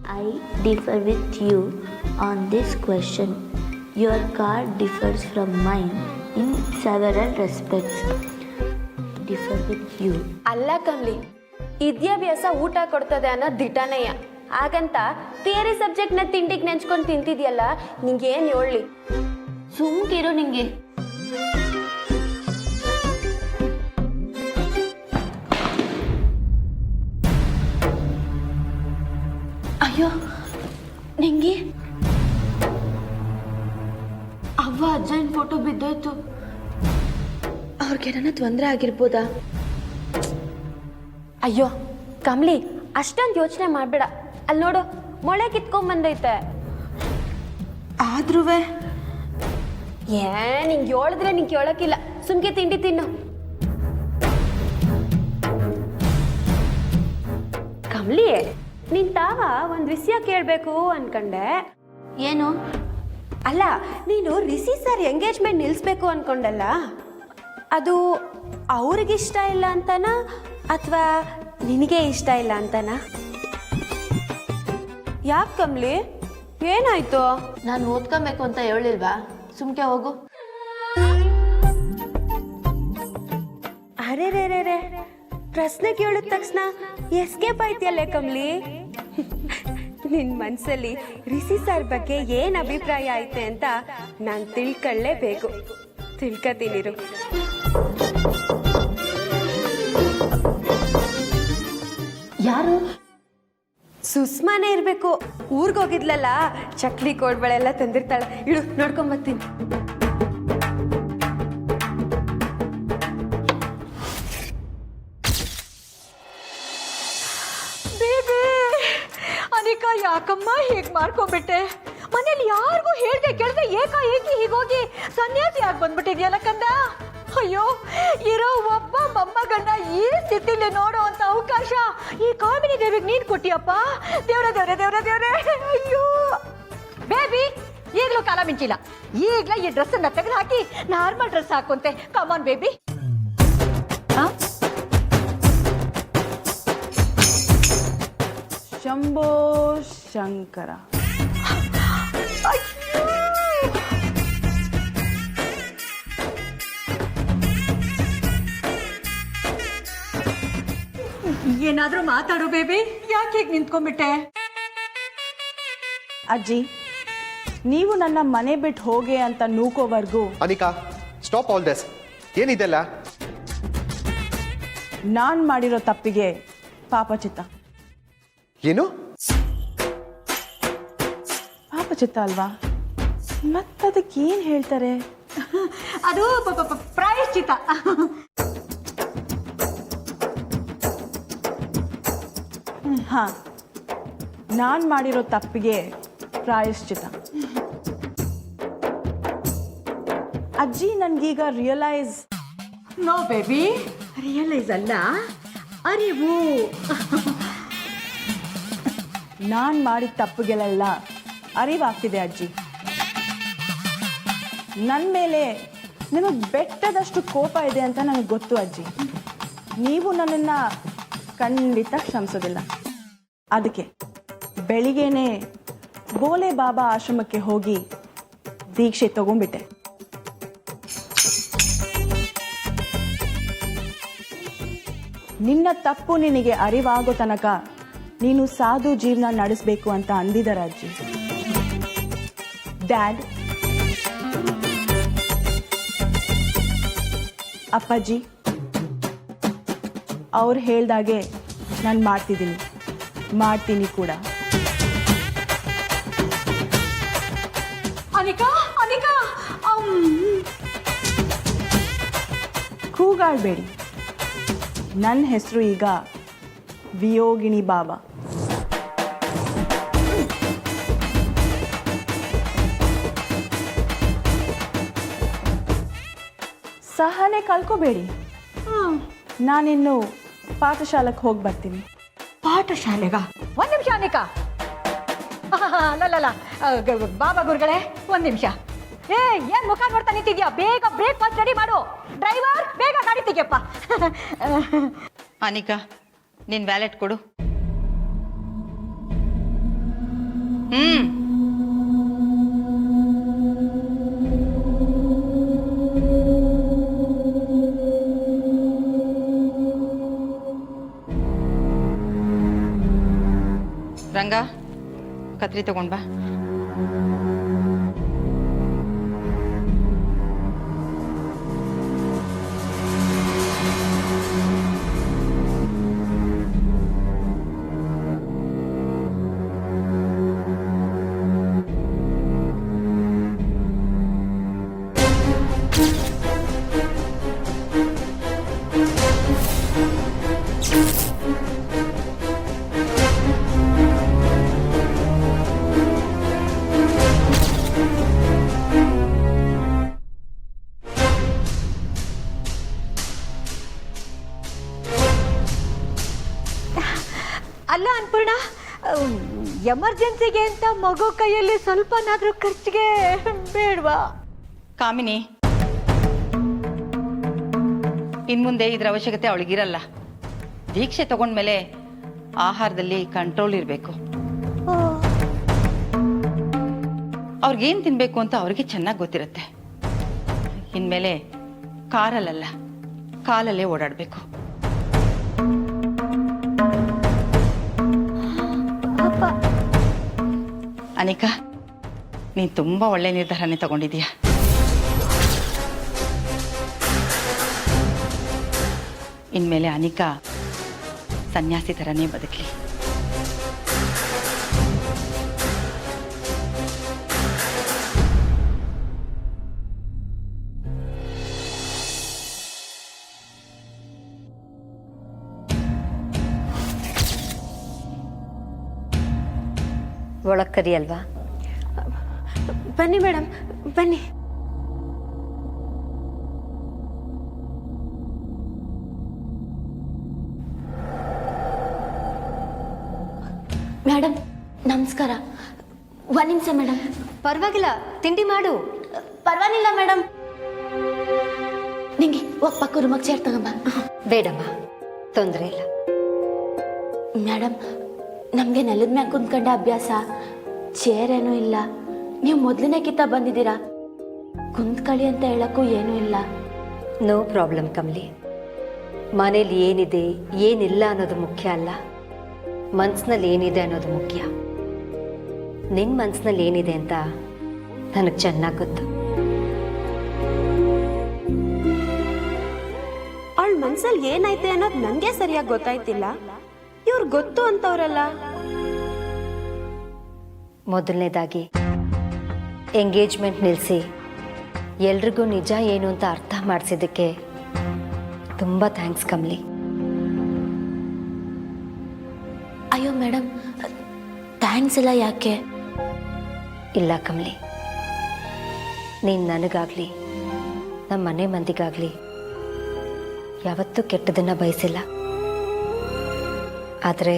I differ with you on this question. Your car differs from mine in several respects. Differ with you. ಅಲ್ಲ ಕಮ್ಲಿ, ವಿದ್ಯಾಭ್ಯಾಸ ಊಟ ಕೊಡ್ತದೆ ಅನ್ನೋ ದಿಟನೆಯ. ಹಾಗಂತ ಥಿಯರಿ ಸಬ್ಜೆಕ್ಟ್ನ ತಿಂಡಿಗೆ ನೆಂಚ್ಕೊಂಡು ತಿಂತಿದ್ಯಲ್ಲ, ನಿಂಗೇನು ಹೇಳಲಿ? ಸುಮ್ಕಿರು ನಿಂಗೆ. ಅಯ್ಯೋ ನಿಂಗೆ ಅವ್ವ ಅಜ್ಜನ ಫೋಟೋ ಬಿದ್ದೋಯ್ತು. ಅವ್ರಿಗೇನ ತೊಂದರೆ ಆಗಿರ್ಬೋದಾ? ಅಯ್ಯೋ ಕಮ್ಲಿ, ಅಷ್ಟೊಂದು ಯೋಚನೆ ಮಾಡಬೇಡ. ಅಲ್ಲಿ ನೋಡು, ಮೊಳೆ ಕಿತ್ಕೊಂಡ್ಬಂದೈತೆ. ಆದ್ರೂ ನಿಂಗೆ ಹೇಳಿದ್ರೆ ನಿಂಗೆ ಕೇಳೋಕ್ಕಿಲ್ಲ. ಸುಮ್ಕೆ ತಿಂಡಿ ತಿನ್ನು. ಕಮ್ಲಿ, ನಿನ್ ತಾವ ಒಂದು ವಿಷಯ ಕೇಳಬೇಕು ಅನ್ಕೊಂಡೆ. ಏನು? ಅಲ್ಲ, ನೀನು ರಿಷಿ ಸರ್ ಎಂಗೇಜ್ಮೆಂಟ್ ನಿಲ್ಲಿಸ್ಬೇಕು ಅನ್ಕೊಂಡಲ್ಲ, ಅದು ಅವ್ರಿಗಿಷ್ಟ ಇಲ್ಲ ಅಂತನಾ ಅಥವಾ ನಿನಗೆ ಇಷ್ಟ ಇಲ್ಲ ಅಂತನಾ? ಯಾಕೆ ಕಮ್ಲಿ, ಏನಾಯ್ತು? ನಾನು ಓದ್ಕೊಬೇಕು ಅಂತ ಹೇಳಿಲ್ವಾ? ಸುಮ್ಕೆ ಹೋಗು. ಅರೆ ರೇ ರೇ ರೇ, ಪ್ರಶ್ನೆ ಕೇಳಿದ ತಕ್ಷಣ ಎಸ್ಕೇಪ್ ಆಯ್ತಿಯಲ್ಲೇ ಕಮ್ಲಿ. ನಿನ್ನ ಮನಸ್ಸಲ್ಲಿ ರಿಷಿ ಸರ್ ಬಗ್ಗೆ ಏನು ಅಭಿಪ್ರಾಯ ಐತೆ ಅಂತ ನಾನು ತಿಳ್ಕೊಳ್ಳೇಬೇಕು. ತಿಳ್ಕೊತೀನಿರು. ಯಾರು? ಸುಸ್ಮಾನೇ ಇರಬೇಕು. ಊರಿಗೆ ಹೋಗಿದ್ಲಲ್ಲ, ಚಕ್ಲಿ ಕೋಡ್ಬಳೆ ಎಲ್ಲ ತಂದಿರ್ತಾಳೆ. ಇಳು, ನೋಡ್ಕೊಂಬರ್ತೀನಿ. ಅನಿಕಾ, ಯಾಕಮ್ಮ ಹೀಗೆ ಮಾಡ್ಕೊಂಡ್ಬಿಟ್ಟೆ? ಮನೇಲಿ ಯಾರಿಗೂ ಹೇಳ್ದೆ ಕೇಳ್ದೆ ಏಕಾಏಕಿ ಹೀಗೋಗಿ ಸನ್ಯಾಸಿ ಆಗಿ ಬಂದ್ಬಿಟ್ಟಿದ್ಯಲ್ಲ ಕಂದ. ಅಯ್ಯೋ, ಇರೋ ಒಬ್ಬ ಮೊಮ್ಮಗನ್ನ ಈ ಸ್ಥಿತಿಲಿ ನೋಡೋ ಅಂತ ಅವಕಾಶ ಈ ಕಾಮಿನಿ ದೇವಿಗೆ ನೀನ್ ಕೊಟ್ಟಿಯಪ್ಪ. ದೇವ್ರೆ ದೇವ್ರೆ ದೇವ್ರೆ ದೇವ್ರೆ. ಅಯ್ಯೋ ಬೇಬಿ, ಈಗಲೂ ಕಾಲ ಮಿಂಚಿಲ್ಲ. ಈಗಲೇ ಈ ಡ್ರೆಸ್ ಅನ್ನ ತೆಗೆದು ಹಾಕಿ ನಾರ್ಮಲ್ ಡ್ರೆಸ್ ಹಾಕುಂತೆ. Come on baby. ಶಂಭೋ ಶಂಕರ. ಏನಾದ್ರೂ ಮಾತಾಡು ಬೇಬಿ, ಯಾಕೆ ಹೀಗೆ ನಿಂತ್ಕೊಂಡ್ಬಿಟ್ಟೆ? ಅಜ್ಜಿ, ನೀವು ನನ್ನ ಮನೆ ಬಿಟ್ಟು ಹೋಗೆ ಅಂತ ನೂಕೋವರೆಗೂ. Anika, stop all this. ಏನಿದೆಲ್ಲ? ನಾನ್ ಮಾಡಿರೋ ತಪ್ಪಿಗೆ ಪಾಪಚಿತ್ತ. ಏನು? ಪಾಪಚಿತ್ತ ಅಲ್ವಾ? ಮತ್ತದಕ್ಕೆ ಏನ್ ಹೇಳ್ತಾರೆ? ಅದು ಪ್ರಾಯಶ್ಚಿತ. ಹಾ, ನಾನ್ ಮಾಡಿರೋ ತಪ್ಪಿಗೆ ಪ್ರಾಯಶ್ಚಿತ. ಅಜ್ಜಿ, ನನ್ಗೀಗ ರಿಯಲೈಸ್. ನೋ ಬೇಬಿ, ರಿಯಲೈಸ್ ಅಲ್ಲ, ಅರಿವು. ನಾನ್ ಮಾಡಿದ ತಪ್ಪುಗಳೆಲ್ಲ ಅರಿವಾಗ್ತಿದೆ ಅಜ್ಜಿ. ನನ್ನ ಮೇಲೆ ನಿಮಗೆ ಬೆಟ್ಟದಷ್ಟು ಕೋಪ ಇದೆ ಅಂತ ನನಗೆ ಗೊತ್ತು ಅಜ್ಜಿ. ನೀವು ನನ್ನನ್ನು ಖಂಡಿತ ಕ್ಷಮಿಸೋದಿಲ್ಲ. ಅದಕ್ಕೆ ಬೆಳಿಗ್ಗೆನೆ ಬೋಲೆ ಬಾಬಾ ಆಶ್ರಮಕ್ಕೆ ಹೋಗಿ ದೀಕ್ಷೆ ತಗೊಂಡ್ಬಿಟ್ಟೆ. ನಿನ್ನ ತಪ್ಪು ನಿನಗೆ ಅರಿವಾಗೋ ತನಕ ನೀನು ಸಾಧು ಜೀವನ ನಡೆಸಬೇಕು ಅಂತ ಅಂದಿದ್ದಾರೆ ಅಜ್ಜಿ. ಡ್ಯಾಡ್, ಅಪ್ಪಾಜಿ, ಅವ್ರು ಹೇಳ್ದಾಗೆ ನಾನು ಮಾಡ್ತೀನಿ ಕೂಡ. ಅನಿಕಾ, ಅನಿಕಾ, ಕೂಗಾಡಬೇಡಿ. ನನ್ನ ಹೆಸರು ಈಗ ವಿಯೋಗಿಣಿ ಬಾಬಾ. ಸಹನೆ ಕಳ್ಕೋಬೇಡಿ. ನಾನಿನ್ನು ಪಾಠಶಾಲೆಗೆ ಹೋಗಿ ಬರ್ತೀನಿ. ಪಾಠಶಾಲೆಗ? ಒಂದು ನಿಮಿಷ ಅನಿಕಾ. ಅಲ್ಲ, ಬಾಬಾ ಗುರುಗಳೇ, ಒಂದು ನಿಮಿಷ. ಏನ್ ಮುಖ ನೋಡ್ತಾ ನಿಂತಿದ್ಯಾ? ಬೇಗ ಬ್ರೇಕ್ಫಾಸ್ಟ್ ರೆಡಿ ಮಾಡು. ಡ್ರೈವರ್, ಬೇಗ ಗಾಡಿ ತೆಗಿಯಪ್ಪ. ಅನಿಕಾ, ನಿನ್ ವ್ಯಾಲೆಟ್ ಕೊಡು. ರಂಗ ಕತ್ರಿ ತಗೊಂಡ್ ಬಾ. ಅಲ್ಲ ಅನ್ಪೂರ್ಣ, ಎಮರ್ಜೆನ್ಸಿಗೆ ಅಂತ ಮಗು ಕೈಯಲ್ಲಿ ಸ್ವಲ್ಪನಾದ್ರೂ ಖರ್ಚಿಗೆ ಬೇಡವಾ? ಕಾಮಿನಿ, ಇನ್ಮುಂದೆ ಇದ್ರ ಅವಶ್ಯಕತೆ ಅವಳಿಗಿರಲ್ಲ. ದೀಕ್ಷೆ ತಗೊಂಡ್ಮೇಲೆ ಆಹಾರದಲ್ಲಿ ಕಂಟ್ರೋಲ್ ಇರಬೇಕು. ಅವ್ರಿಗೇನು ತಿನ್ಬೇಕು ಅಂತ ಅವ್ರಿಗೆ ಚೆನ್ನಾಗಿ ಗೊತ್ತಿರುತ್ತೆ. ಇನ್ಮೇಲೆ ಕಾರಲ್ಲ, ಕಾಲಲ್ಲೇ ಓಡಾಡಬೇಕು. ಅನಿಕಾ, ನೀನು ತುಂಬಾ ಒಳ್ಳೆ ನಿರ್ಧಾರನೇ ತಗೊಂಡಿದೀಯ. ಇನ್ಮೇಲೆ ಅನಿಕಾ ಸನ್ಯಾಸಿ ಥರನೇ ಬದುಕಲಿ. ಒಳಗೆ ಕರಿ ಅಲ್ವಾ? ಬನ್ನಿ ಮೇಡಮ್, ಬನ್ನಿ. ಮೇಡಮ್ ನಮಸ್ಕಾರ. ಒಂದು ನಿಮಿಷ ಮೇಡಮ್. ಪರವಾಗಿಲ್ಲ, ತಿಂಡಿ ಮಾಡು. ಪರವಾಗಿಲ್ಲ ಮೇಡಮ್. ನಿಂಗೆ ಹೋಗಿ ಪಕ್ಕ ರೂಮಕ್ಕೆ ಚೇರ್ ತಗೊಂಬ. ಬೇಡಮ್ಮ, ತೊಂದರೆ ಇಲ್ಲ. ಮೇಡಮ್, ನಮಗೆ ನೆಲದ ಮ್ಯಾಗ ಕುಂತ್ಕೊಂಡ ಅಭ್ಯಾಸ, ಚೇರ್ ಏನೂ ಇಲ್ಲ. ನೀವು ಮೊದಲನೇ ಕಿತ್ತ ಬಂದಿದ್ದೀರಾ, ಕುಂತ್ಕೊಳ್ಳಿ ಅಂತ ಹೇಳಕ್ಕೂ ಏನೂ ಇಲ್ಲ. No problem Kamali. ಮನೇಲಿ ಏನಿದೆ ಏನಿಲ್ಲ ಅನ್ನೋದು ಮುಖ್ಯ ಅಲ್ಲ, ಮನ್ಸಿನಲ್ಲಿ ಏನಿದೆ ಅನ್ನೋದು ಮುಖ್ಯ. ನಿನ್ನ ಮನ್ಸಿನಲ್ಲಿ ಏನಿದೆ ಅಂತ ನನಗೆ ಚೆನ್ನಾಗಿ ಗೊತ್ತು. ಅವಳ ಮನ್ಸಲ್ಲಿ ಏನೈತೆ ಅನ್ನೋದು ನನಗೆ ಸರಿಯಾಗಿ ಗೊತ್ತಾಯ್ತಿಲ್ಲ. ಇವ್ರು ಗೊತ್ತು ಅಂತವ್ರಲ್ಲ. ಮೊದಲನೇದಾಗಿ ಎಂಗೇಜ್ಮೆಂಟ್ ನಿಲ್ಲಿಸಿ ಎಲ್ರಿಗೂ ನಿಜ ಏನು ಅಂತ ಅರ್ಥ ಮಾಡಿಸಿದ್ದಕ್ಕೆ ತುಂಬ ಥ್ಯಾಂಕ್ಸ್ ಕಮಲಿ. ಅಯ್ಯೋ ಮೇಡಮ್, ಥ್ಯಾಂಕ್ಸ್ ಎಲ್ಲ ಯಾಕೆ? ಇಲ್ಲ ಕಮಲಿ, ನೀನು ನನಗಾಗಲಿ ನಮ್ಮ ಮನೆ ಮಂದಿಗಾಗಲಿ ಯಾವತ್ತೂ ಕೆಟ್ಟದನ್ನು ಬಯಸಿಲ್ಲ. ಆದರೆ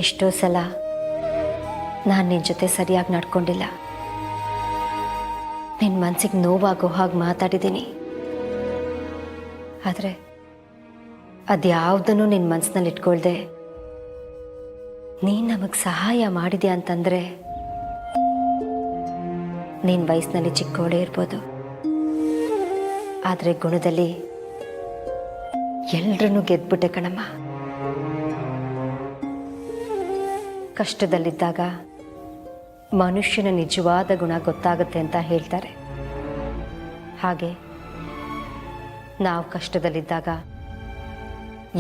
ಎಷ್ಟೋ ಸಲ ನಾನು ನಿನ್ನ ಜೊತೆ ಸರಿಯಾಗಿ ನಡ್ಕೊಂಡಿಲ್ಲ. ನಿನ್ನ ಮನಸ್ಸಿಗೆ ನೋವಾಗೋ ಹಾಗೆ ಮಾತಾಡಿದ್ದೀನಿ. ಆದರೆ ಅದ್ಯಾವುದನ್ನು ನಿನ್ನ ಮನಸ್ಸಿನಲ್ಲಿ ಇಟ್ಕೊಳ್ದೆ ನೀನು ನಮಗೆ ಸಹಾಯ ಮಾಡಿದ್ಯಾ ಅಂತಂದರೆ ನಿನ್ನ ವಯಸ್ಸಿನಲ್ಲಿ ಚಿಕ್ಕವಳೇ ಇರ್ಬೋದು, ಆದರೆ ಗುಣದಲ್ಲಿ ಎಲ್ರನ್ನೂ ಗೆದ್ಬಿಟ್ಟೆ ಕಣಮ್ಮ. ಕಷ್ಟದಲ್ಲಿದ್ದಾಗ ಮನುಷ್ಯನ ನಿಜವಾದ ಗುಣ ಗೊತ್ತಾಗುತ್ತೆ ಅಂತ ಹೇಳ್ತಾರೆ. ಹಾಗೆ ನಾವು ಕಷ್ಟದಲ್ಲಿದ್ದಾಗ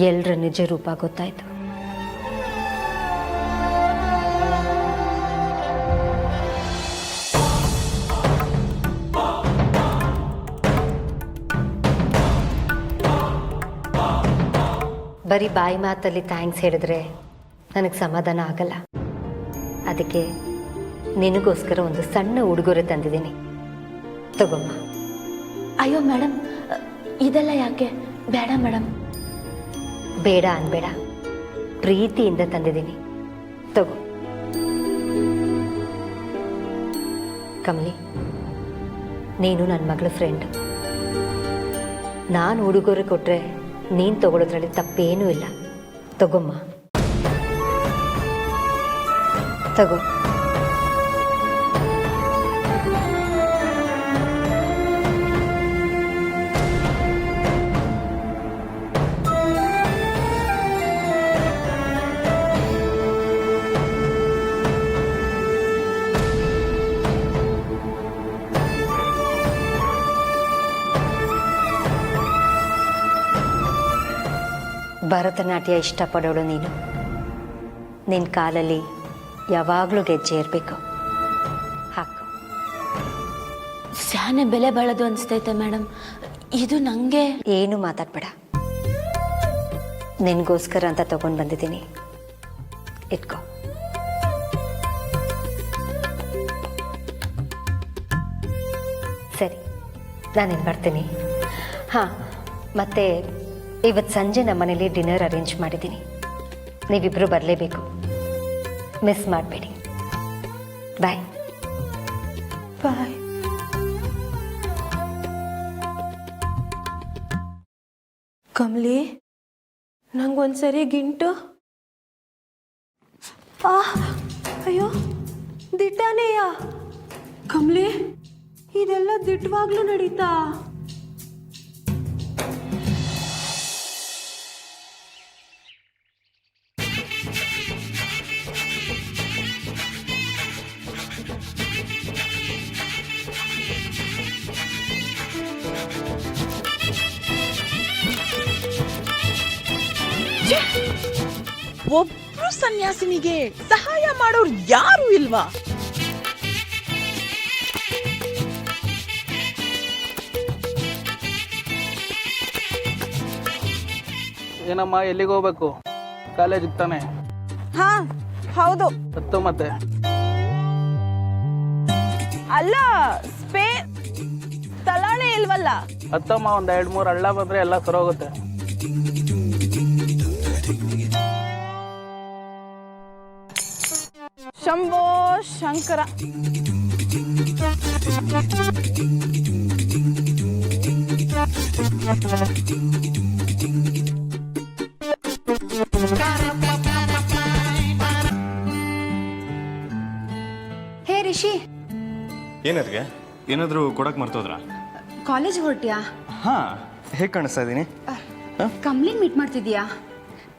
ಎಲ್ಲರ ನಿಜ ರೂಪ ಗೊತ್ತಾಯಿತು. ಬರೀ ಬಾಯಿ ಮಾತಲ್ಲಿ ಥ್ಯಾಂಕ್ಸ್ ಹೇಳಿದ್ರೆ ನನಗೆ ಸಮಾಧಾನ ಆಗಲ್ಲ. ಅದಕ್ಕೆ ನಿನಗೋಸ್ಕರ ಒಂದು ಸಣ್ಣ ಉಡುಗೊರೆ ತಂದಿದ್ದೀನಿ, ತಗೊಮ್ಮ. ಅಯ್ಯೋ ಮೇಡಮ್, ಇದೆಲ್ಲ ಯಾಕೆ? ಬೇಡ ಮೇಡಮ್. ಬೇಡ ಅನ್ಬೇಡ, ಪ್ರೀತಿಯಿಂದ ತಂದಿದ್ದೀನಿ, ತಗೋ. ಕಮಲಿ, ನೀನು ನನ್ನ ಮಗಳ ಫ್ರೆಂಡ್. ನಾನು ಉಡುಗೊರೆ ಕೊಟ್ಟರೆ ನೀನು ತಗೊಳ್ಳೋದ್ರಲ್ಲಿ ತಪ್ಪೇನೂ ಇಲ್ಲ. ತಗೊಮ್ಮ, ತಗೋ. ಭರತನಾಟ್ಯ ಇಷ್ಟಪಡೋಳು ನೀನು. ನಿನ್ನ ಕಾಲಲ್ಲಿ ಯಾವಾಗಲೂ ಗೆಜ್ಜೆ ಇರಬೇಕು. ಹಾಕು. ಸ್ಯಾನೆ ಬೆಲೆ ಬಾಳೋದು ಅನಿಸ್ತೈತೆ ಮೇಡಮ್. ಇದು ನನಗೆ ಏನು ಮಾತಾಡ್ಬೇಡ. ನಿನಗೋಸ್ಕರ ಅಂತ ತಗೊಂಡು ಬಂದಿದ್ದೀನಿ, ಇಟ್ಕೋ. ಸರಿ, ನಾನಿನ್ನು ಬರ್ತೀನಿ. ಹಾಂ, ಮತ್ತೆ ಇವತ್ತು ಸಂಜೆ ನಮ್ಮ ಮನೇಲಿ ಡಿನ್ನರ್ ಅರೇಂಜ್ ಮಾಡಿದ್ದೀನಿ. ನೀವಿಬ್ಬರು ಬರಲೇಬೇಕು, ಮಿಸ್ ಮಾಡಬೇಡಿ. ಬಾಯ್. ಬಾಯ್. ಕಮಲಿ, ನಂಗೊಂದ್ಸರಿ ಗಿಂಟು. ಅಯ್ಯೋ, ದಿಟ್ಟಾನೇಯ ಕಮಲಿ, ಇದೆಲ್ಲ ದಿಟ್ಟವಾಗ್ಲೂ ನಡೀತಾ? ಒಬ್ರು ಸನ್ಯಾಸಿನಿಗೆ ಸಹಾಯ ಮಾಡೋರು ಯಾರು ಇಲ್ವಾ? ಏನಮ್ಮ, ಎಲ್ಲಿಗೆ ಹೋಗ್ಬೇಕು? ಕಾಲೇಜಿಗೆ ತಾನೆ? ಹಾ ಹೌದು. ಹತ್ತು ಮತ್ತೆ ಅಲ್ಲ, ತಲಾಣೆ ಇಲ್ವಲ್ಲ? ಹತ್ತಮ್ಮ, ಒಂದ್ 2-3 ಹಳ್ಳ ಬಂದ್ರೆ ಎಲ್ಲ ಸರೋಗುತ್ತೆ. ಶಂಭೋ ಶಂಕರ. ಹೇ ರಿಷಿ, ಏನದ್ಗೆ? ಏನಾದರೂ ಕೊಡಕ್ಕೆ ಮರ್ತೋದ್ರಾ? ಕಾಲೇಜ್ ಹೊರಟ್ಯಾ? ಹಾಂ. ಹೇಗೆ ಕಾಣಿಸ್ತಾ ಇದ್ದೀನಿ? ಕಮ್ಲಿನ್ ಮೀಟ್ ಮಾಡ್ತಿದ್ಯಾ?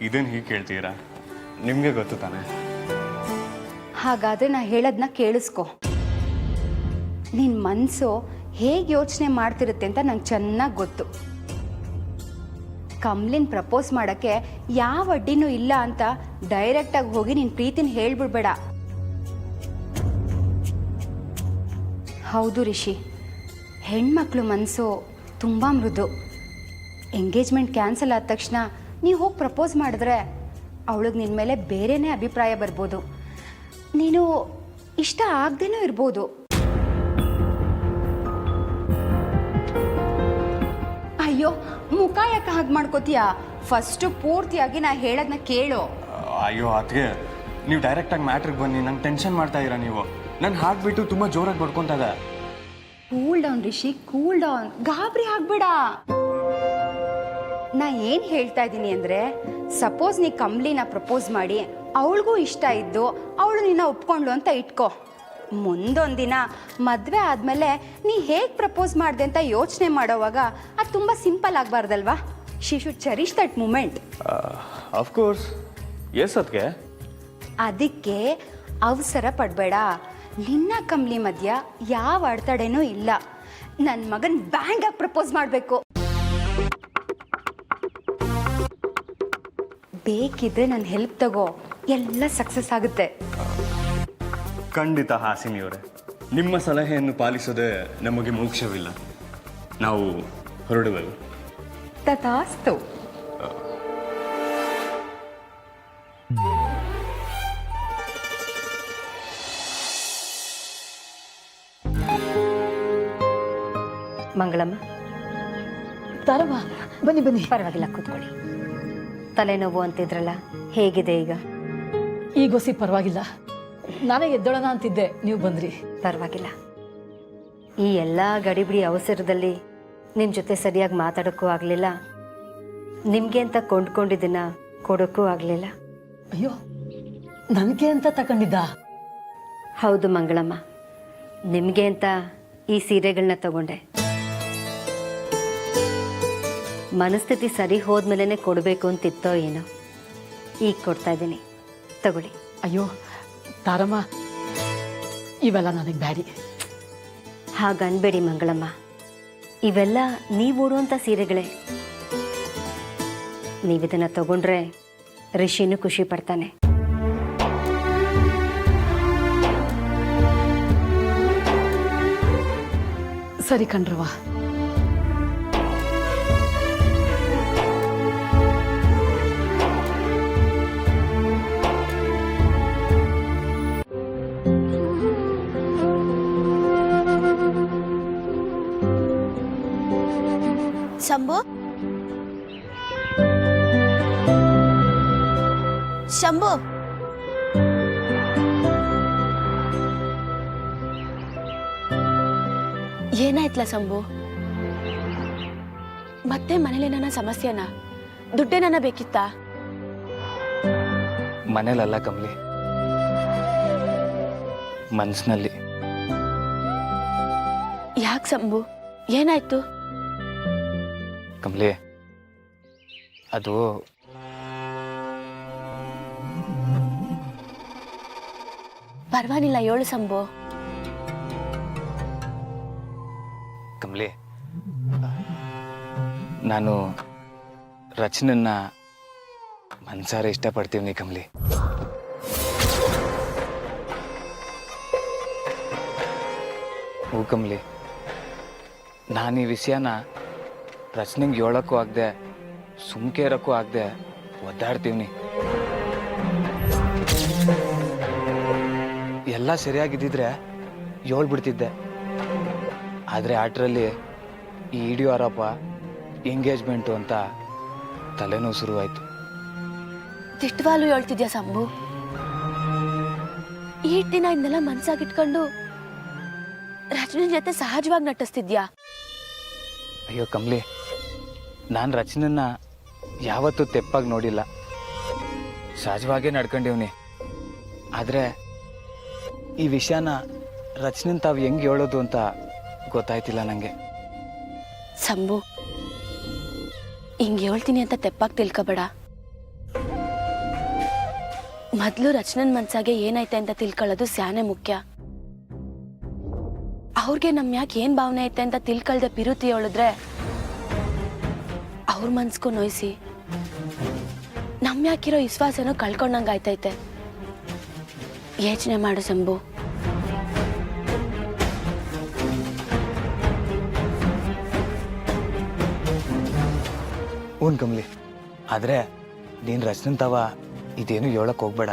ಇದನ್ನು ಹೀಗೆ ಕೇಳ್ತೀರಾ? ನಿಮಗೆ ಗೊತ್ತು ತಾನೆ. ಹಾಗಾದ್ರೆ ನಾ ಹೇಳೋದನ್ನ ಕೇಳಿಸ್ಕೊ. ನಿನ್ನ ಮನಸ್ಸು ಹೇಗೆ ಯೋಚನೆ ಮಾಡ್ತಿರುತ್ತೆ ಅಂತ ನಂಗೆ ಚೆನ್ನಾಗಿ ಗೊತ್ತು. ಕಮ್ಲಿನ್ ಪ್ರಪೋಸ್ ಮಾಡೋಕ್ಕೆ ಯಾವ ಅಡ್ಡಿನೂ ಇಲ್ಲ ಅಂತ ಡೈರೆಕ್ಟಾಗಿ ಹೋಗಿ ನಿನ್ನ ಪ್ರೀತಿನ ಹೇಳ್ಬಿಡ್ಬೇಡ. ಹೌದು ರಿಷಿ, ಹೆಣ್ಮಕ್ಳು ಮನಸ್ಸು ತುಂಬ ಮೃದು. ಎಂಗೇಜ್ಮೆಂಟ್ ಕ್ಯಾನ್ಸಲ್ ಆದ ತಕ್ಷಣ ನೀವು ಹೋಗಿ ಪ್ರಪೋಸ್ ಮಾಡಿದ್ರೆ ಅವಳಿಗೆ ನಿನ್ನ ಮೇಲೆ ಬೇರೆಯೇ ಅಭಿಪ್ರಾಯ ಬರ್ಬೋದು. ನೀನು ಇಷ್ಟ ಆಗದೇನೂ ಇರ್ಬೋದು. ಅಯ್ಯೋ, ಮುಖ ಯಾಕೆ ಹಾಗೆ ಮಾಡ್ಕೋತೀಯಾ? ಫಸ್ಟು ಪೂರ್ತಿಯಾಗಿ ನಾ ಹೇಳೋದನ್ನ ಕೇಳು. ಅಯ್ಯೋ ಅದಕ್ಕೆ ನೀವು ಡೈರೆಕ್ಟಾಗಿ ಮ್ಯಾಟ್ರಿಗೆ ಬನ್ನಿ. ನಂಗೆ ಟೆನ್ಷನ್ ಮಾಡ್ತಾ ಇದ್ದೀರಾ ನೀವು. ನನ್ನ ಹಾಕ್ಬಿಟ್ಟು ತುಂಬ ಜೋರಾಗಿ ಬಡ್ಕೊತಾ ಇದೆ. Cool down Rishi, cool down. ಗಾಬರಿ ಆಗ್ಬೇಡ. ನಾ ಏನು ಹೇಳ್ತಾ ಇದ್ದೀನಿ ಅಂದರೆ, ಸಪೋಸ್ ನೀ ಕಮ್ಲಿನ ಪ್ರಪೋಸ್ ಮಾಡಿ ಅವಳಿಗೂ ಇಷ್ಟ ಇದ್ದು ಅವಳು ನಿನ್ನ ಒಪ್ಕೊಂಡ್ಲು ಅಂತ ಇಟ್ಕೋ. ಮುಂದೊಂದಿನ ಮದುವೆ ಆದಮೇಲೆ ನೀ ಹೇಗೆ ಪ್ರಪೋಸ್ ಮಾಡಿದೆ ಅಂತ ಯೋಚನೆ ಮಾಡೋವಾಗ ಅದು ತುಂಬ ಸಿಂಪಲ್ ಆಗಬಾರ್ದಲ್ವಾ? She should cherish that moment. Of course, yes ಅದಕ್ಕೆ. ಅದಕ್ಕೆ ಅವಸರ ಪಡಬೇಡ. ನಿನ್ನ ಕಮ್ಲಿ ಮಧ್ಯ ಯಾವ ಅಡೆತಡೆನೂ ಇಲ್ಲ. ನನ್ನ ಮಗನ ಬ್ಯಾಂಗಾಗಿ ಪ್ರಪೋಸ್ ಮಾಡಬೇಕು. ಬೇಕಿದ್ರೆ ನನ್ನ ಹೆಲ್ಪ್ ತಗೋ, ಎಲ್ಲ ಸಕ್ಸಸ್ ಆಗುತ್ತೆ. ಖಂಡಿತ ಹಾಸಿನಿಯವರೇ, ನಿಮ್ಮ ಸಲಹೆಯನ್ನು ಪಾಲಿಸೋದೇ ನಮಗೆ ಮೋಕ್ಷವಿಲ್ಲ. ನಾವು ಹೊರಡುವೆವು. ತಥಾಸ್ತು. ಮಂಗಳಮ್ಮ, ತಾರಮ್ಮ, ಬನ್ನಿ ಬನ್ನಿ. ಪರವಾಗಿಲ್ಲ, ಕೂತ್ಕೊಳ್ಳಿ. ತಲೆನೋವು ಅಂತಿದ್ರಲ್ಲ, ಹೇಗಿದೆ ಈಗ? ಈಗೋಸಿ ಪರವಾಗಿಲ್ಲ. ನಾನೇ ಎದ್ದೋಳನ ಅಂತಿದ್ದೆ, ನೀವು ಬಂದ್ರಿ. ಪರವಾಗಿಲ್ಲ. ಈ ಎಲ್ಲ ಗಡಿಬಿಡಿ ಅವಸರದಲ್ಲಿ ನಿಮ್ಮ ಜೊತೆ ಸರಿಯಾಗಿ ಮಾತಾಡೋಕ್ಕೂ ಆಗಲಿಲ್ಲ, ನಿಮಗೆ ಅಂತ ಕೊಂಡ್ಕೊಂಡಿದ್ದನ್ನ ಕೊಡೋಕ್ಕೂ ಆಗಲಿಲ್ಲ. ಅಯ್ಯೋ, ನನಗೆ ಅಂತ ತಗೊಂಡಿದ್ದ? ಹೌದು ಮಂಗಳಮ್ಮ, ನಿಮಗೆ ಅಂತ ಈ ಸೀರೆಗಳನ್ನ ತಗೊಂಡೆ. ಮನಸ್ಥಿತಿ ಸರಿ ಹೋದ್ಮೇಲೆ ಕೊಡಬೇಕು ಅಂತಿತ್ತೋ ಏನೋ, ಈಗ ಕೊಡ್ತಾ ಇದ್ದೀನಿ, ತಗೊಳ್ಳಿ. ಅಯ್ಯೋ ತಾರಮ್ಮ, ಇವೆಲ್ಲ ನನಗೆ ಬ್ಯಾಡಿ. ಹಾಗನ್ಬೇಡಿ ಮಂಗಳಮ್ಮ, ಇವೆಲ್ಲ ನೀವು ಉಡುವಂಥ ಸೀರೆಗಳೇ. ನೀವಿದನ್ನು ತಗೊಂಡ್ರೆ ರಿಷಿನೂ ಖುಷಿ ಪಡ್ತಾನೆ. ಸರಿ ಕಣ್ರವ. ಶಂಭು, ಶಂಭು, ಏನಾಯ್ತಲ್ಲ ಶಂಭು? ಮತ್ತೆ ಮನೇಲಿ ನನ್ನ ಸಮಸ್ಯೆನಾ? ದುಡ್ಡೇನ ಬೇಕಿತ್ತಾ? ಮನೇಲಲ್ಲ ಕಮಲಿ, ಮನ್ಸಿನಲ್ಲಿ. ಯಾಕೆ ಶಂಭು, ಏನಾಯ್ತು? ಕಮಲಿ, ಅದು ಪರವಾಗಿಲ್ಲ, ಹೇಳು ಶಂಭು. ಕಮಲಿ, ನಾನು ರಚನನ್ನ ಮನ್ಸಾರೆ ಇಷ್ಟಪಡ್ತೀವಿ ಕಮಲಿ. ಹೂ ಕಮಲಿ, ನಾನು ಈ ವಿಷಯನ ರಚನೆಗೆ ಹೇಳೋಕ್ಕೂ ಆಗದೆ, ಸುಮ್ಕೆ ಇರೋಕ್ಕೂ ಆಗದೆ ಒದ್ದಾಡ್ತೀವಿ. ಎಲ್ಲ ಸರಿಯಾಗಿದ್ದಿದ್ರೆ ಹೇಳ್ಬಿಡ್ತಿದ್ದೆ. ಆದರೆ ಆಟ್ರಲ್ಲಿ ಈ ಇಡಿಯೋ ಆರೋಪ, ಎಂಗೇಜ್ಮೆಂಟು ಅಂತ ತಲೆನೋವು ಶುರುವಾಯಿತು. ದಿಟ್ಟವಾಲು ಹೇಳ್ತಿದ್ಯಾ ಶಂಭು? ಈ ದಿನ ಇದನ್ನೆಲ್ಲ ಮನ್ಸಾಗಿಟ್ಕೊಂಡು ರಚನೆ ಜೊತೆ ಸಹಜವಾಗಿ ನಟಿಸ್ತಿದ್ಯಾ? ಅಯ್ಯೋ ಕಮಲಿ, ನಾನು ರಚನೆನ ಯಾವತ್ತೂ ತೆಪ್ಪಾಗಿ ನೋಡಿಲ್ಲ, ಸಹಜವಾಗೇ ನಡ್ಕೊಂಡಿವ್ನಿ. ಆದರೆ ಈ ವಿಷಯನ ರಚನೆ ತಾವು ಹೆಂಗೆ ಹೇಳೋದು ಅಂತ ಗೊತ್ತಾಯ್ತಿಲ್ಲ ನನಗೆ. ಶಂಭು, ಹಿಂಗೆ ಹೇಳ್ತೀನಿ ಅಂತ ತೆಪ್ಪಾಗಿ ತಿಳ್ಕೊಬೇಡ. ಮೊದಲು ರಚನನ್ ಮನ್ಸಾಗೆ ಏನೈತೆ ಅಂತ ತಿಳ್ಕೊಳ್ಳೋದು ಸ್ಯಾನೆ ಮುಖ್ಯ. ಅವ್ರಿಗೆ ನಮ್ ಯಾಕೆ ಏನ್ ಭಾವನೆ ಐತೆ ಅಂತ ತಿಳ್ಕೊಳ್ದೆ ಪಿರುತಿ ಹೇಳಿದ್ರೆ ಅವ್ರ ಮನ್ಸ್ಗೂ ನೋಯ್ಸಿ ನಮ್ ಯಾಕಿರೋ ವಿಶ್ವಾಸನೋ ಕಳ್ಕೊಂಡಂಗ ಆಯ್ತೈತೆ. ಯೋಚನೆ ಮಾಡು ಶಂಭು. ಹ್ಞೂ ಕಮಲಿ, ಆದರೆ ನೀನು ರಚನೆ ತಾವ ಇದೇನು ಹೇಳಕ್ ಹೋಗ್ಬೇಡ.